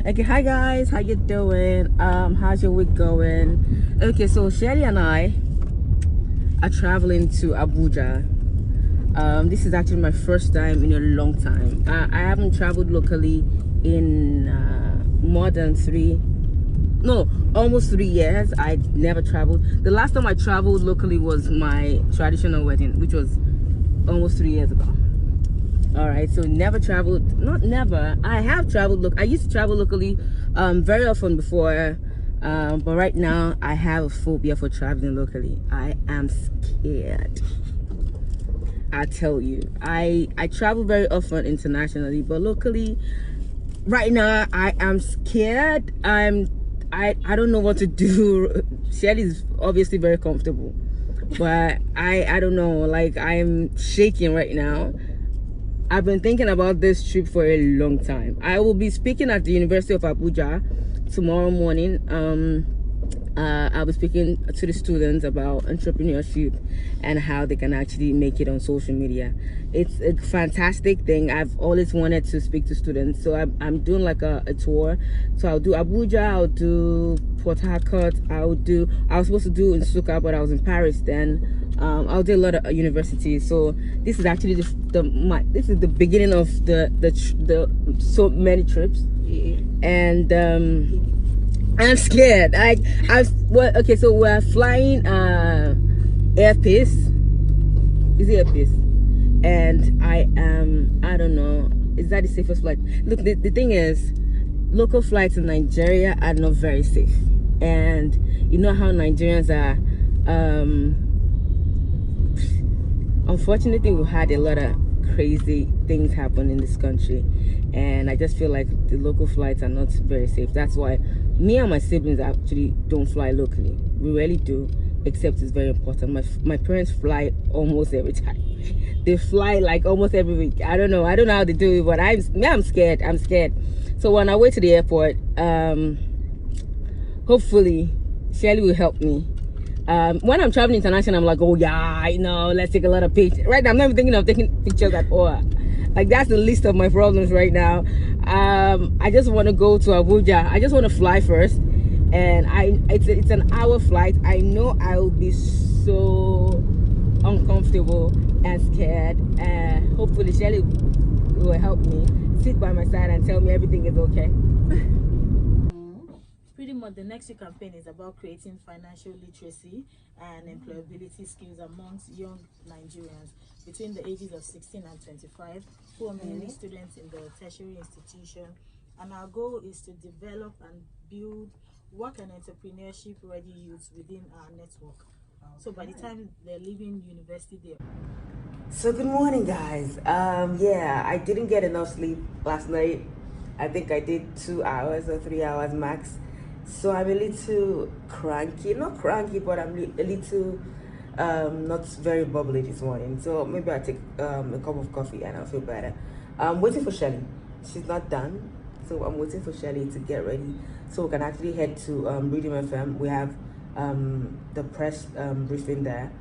Okay, hi guys, how you doing? How's your week going? Okay, so Shelly and I are traveling to Abuja. This is actually my first time in a long time. I haven't traveled locally in more than almost 3 years. I never traveled. The last time I traveled locally was my traditional wedding, which was almost 3 years ago. All right, so never traveled, not never, I have traveled. Look, I used to travel locally very often before, but right now I have a phobia for traveling locally. I am scared. I tell you, I travel very often internationally, but locally right now I am scared. I don't know what to do. Shelly's obviously very comfortable, but I don't know, like I'm shaking right now. I've been thinking about this trip for a long time. I will be speaking at the University of Abuja tomorrow morning. I'll be speaking to the students about entrepreneurship and how they can actually make it on social media. It's a fantastic thing. I've always wanted to speak to students, so I'm doing like a tour. So I'll do Abuja, I'll do Port Harcourt, I was supposed to do in Suka, but I was in Paris then. I'll do a lot of universities. So this is actually this is the beginning of the so many trips, and I'm scared. Okay, so we're flying Airpace. Is it Airpace? And I don't know, is that the safest flight? Look, the thing is, local flights in Nigeria are not very safe. And you know how Nigerians are. Unfortunately, we've had a lot of crazy things happen in this country, and I just feel like the local flights are not very safe. That's why me and my siblings actually don't fly locally. We rarely do, except it's very important. My parents fly almost every time. They fly like almost every week. I don't know how they do it, but I'm scared. So on our way to the airport, hopefully Shelly will help me. When I'm traveling international, I'm like, oh yeah, let's take a lot of pictures. Right now, I'm not even thinking of taking pictures at all. Like, that's the least of my problems right now. I just want to go to Abuja. I just want to fly first, and it's an hour flight. I know I will be so uncomfortable and scared. Hopefully, Shelly will help me sit by my side and tell me everything is okay. Pretty much the Next Year campaign is about creating financial literacy and employability skills amongst young Nigerians between the ages of 16 and 25 who are mainly students in the tertiary institution. And our goal is to develop and build work and entrepreneurship ready youths within our network. So by the time they're leaving university, So good morning, guys. Yeah, I didn't get enough sleep last night. I think I did 2 hours or 3 hours max. So I'm a little cranky, not cranky, but I'm a little not very bubbly this morning. So maybe I'll take a cup of coffee and I'll feel better. I'm waiting for Shelly. She's not done. So I'm waiting for Shelly to get ready so we can actually head to Reading FM. We have the press briefing there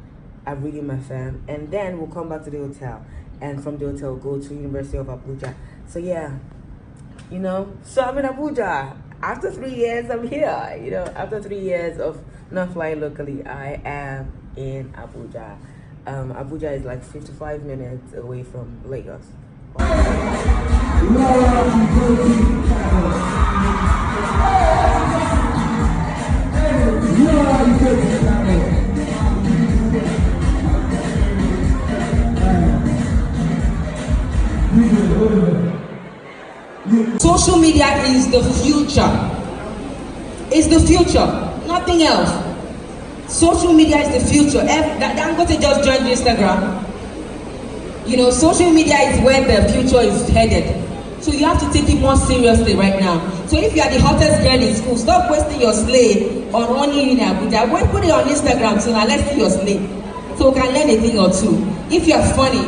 at Reading FM, and then we'll come back to the hotel, and from the hotel we'll go to University of Abuja. So yeah, so I'm in Abuja. After 3 years, I'm here. After 3 years of not flying locally, I am in Abuja. Abuja is like 55 minutes away from Lagos. Social media is the future. It's the future, nothing else. Social media is the future. I'm going to just join Instagram. Social media is where the future is headed. So you have to take it more seriously right now. So if you are the hottest girl in school, stop wasting your slay on only in Abuja. Go and put it on Instagram so now let's see your slay. So we can learn a thing or two. If you are funny,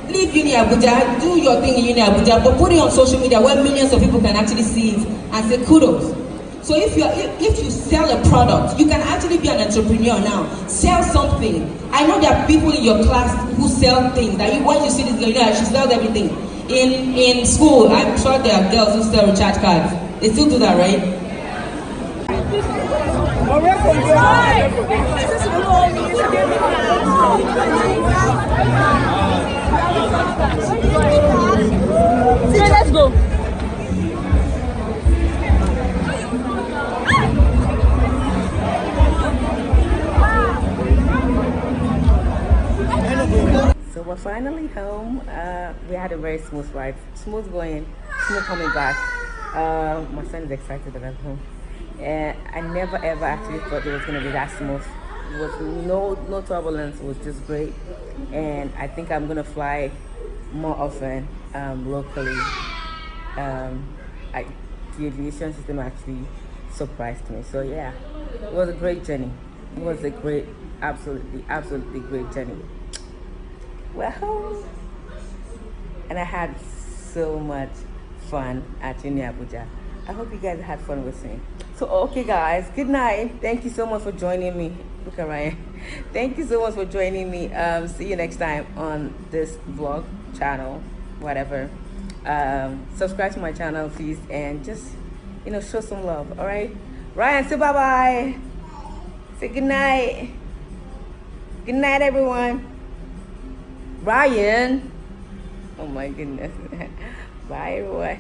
leave Uni Abuja, do your thing in Uni Abuja, but put it on social media where millions of people can actually see it and say kudos. So if you sell a product, you can actually be an entrepreneur now. Sell something. I know there are people in your class who sell things. That when you see this girl, she sells everything. In school, I'm sure there are girls who sell recharge cards. They still do that, right? Let's go. So we're finally home. We had a very smooth ride, smooth going, smooth coming back. My son is excited that I'm home, and I never ever actually thought it was going to be that smooth. It was no turbulence. It was just great, and I think I'm going to fly more often locally. The aviation system actually surprised me. So yeah, it was a great journey. It was a great, absolutely great journey. Well, and I had so much fun at Uni Abuja. I hope you guys had fun with me. So okay guys, good night. Thank you so much for joining me. Look at Ryan. Thank you so much for joining me. See you next time on this vlog channel, whatever. Subscribe to my channel please, and just show some love. All right, Ryan, say bye bye. Say good night. Good night everyone. Ryan. Oh my goodness. Bye everyone.